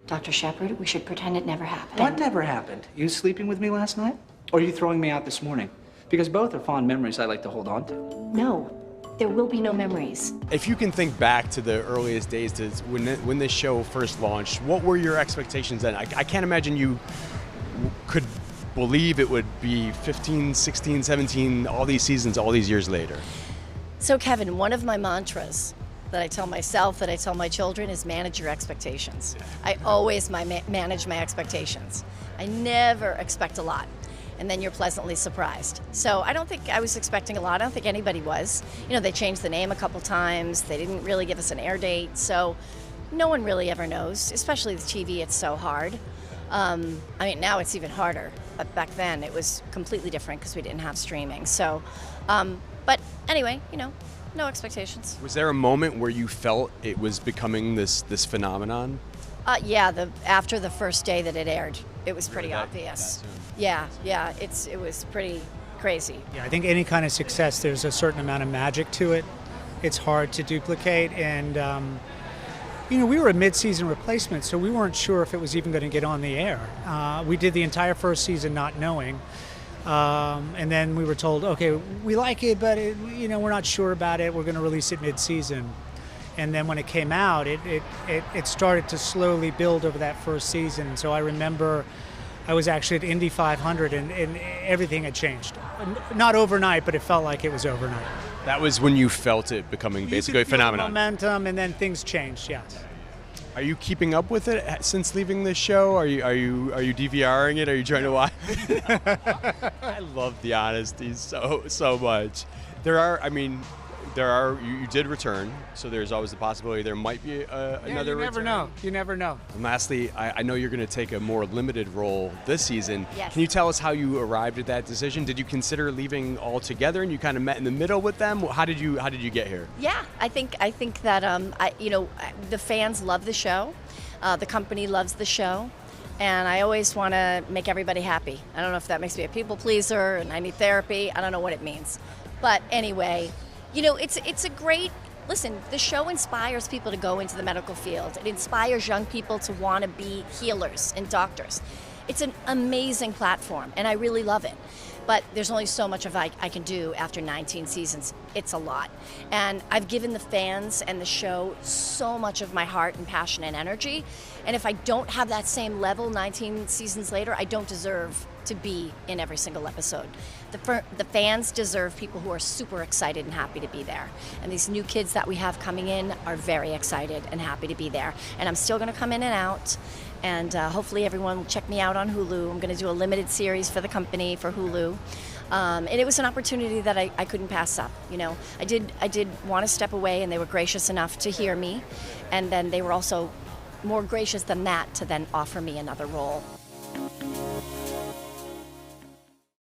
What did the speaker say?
Dr. Shepard, we should pretend it never happened. What never happened? You sleeping with me last night? Or are you throwing me out this morning? Because both are fond memories I like to hold on to. No, there will be no memories. If you can think back to the earliest days to when this show first launched, what were your expectations then? I can't imagine you could believe it would be 15, 16, 17, all these seasons, all these years later. So Kevin, one of my mantras that I tell myself, that I tell my children, is manage your expectations. I always manage my expectations. I never expect a lot, and then you're pleasantly surprised. So I don't think I was expecting a lot. I don't think anybody was. You know, they changed the name a couple times. They didn't really give us an air date, so no one really ever knows, especially the TV, it's so hard. I mean, now it's even harder, but back then it was completely different because we didn't have streaming. So, but anyway, you know, no expectations. Was there a moment where you felt it was becoming this phenomenon? Yeah, after the first day that it aired, it was pretty obvious. Yeah, it was pretty crazy. Yeah, I think any kind of success, there's a certain amount of magic to it. It's hard to duplicate, and you know, we were a mid-season replacement, so we weren't sure if it was even going to get on the air. We did the entire first season not knowing. And then we were told, okay, we like it, but you know, we're not sure about it. We're going to release it mid-season. And then when it came out, it started to slowly build over that first season. So I remember I was actually at Indy 500, and everything had changed. Not overnight, but it felt like it was overnight. That was when you felt it becoming basically a phenomenon. Momentum, and then things changed. Yes. Are you keeping up with it since leaving this show? Are you DVRing it? Are you trying to watch? I love the honesty so much. You did return, so there's always the possibility there might be another return. You never know. You never know. And lastly, I know you're going to take a more limited role this season. Yes. Can you tell us how you arrived at that decision? Did you consider leaving altogether, and you kind of met in the middle with them? How did you get here? Yeah, I think that the fans love the show, the company loves the show, and I always want to make everybody happy. I don't know if that makes me a people pleaser and I need therapy. I don't know what it means, but anyway. You know, it's a great, listen, the show inspires people to go into the medical field. It inspires young people to want to be healers and doctors. It's an amazing platform, and I really love it. But there's only so much I can do after 19 seasons. It's a lot. And I've given the fans and the show so much of my heart and passion and energy. And if I don't have that same level 19 seasons later, I don't deserve to be in every single episode. The fans deserve people who are super excited and happy to be there. And these new kids that we have coming in are very excited and happy to be there. And I'm still going to come in and out. And hopefully everyone will check me out on Hulu. I'm going to do a limited series for the company for Hulu. And it was an opportunity that I couldn't pass up. You know, I did want to step away, and they were gracious enough to hear me. And then they were also more gracious than that to then offer me another role.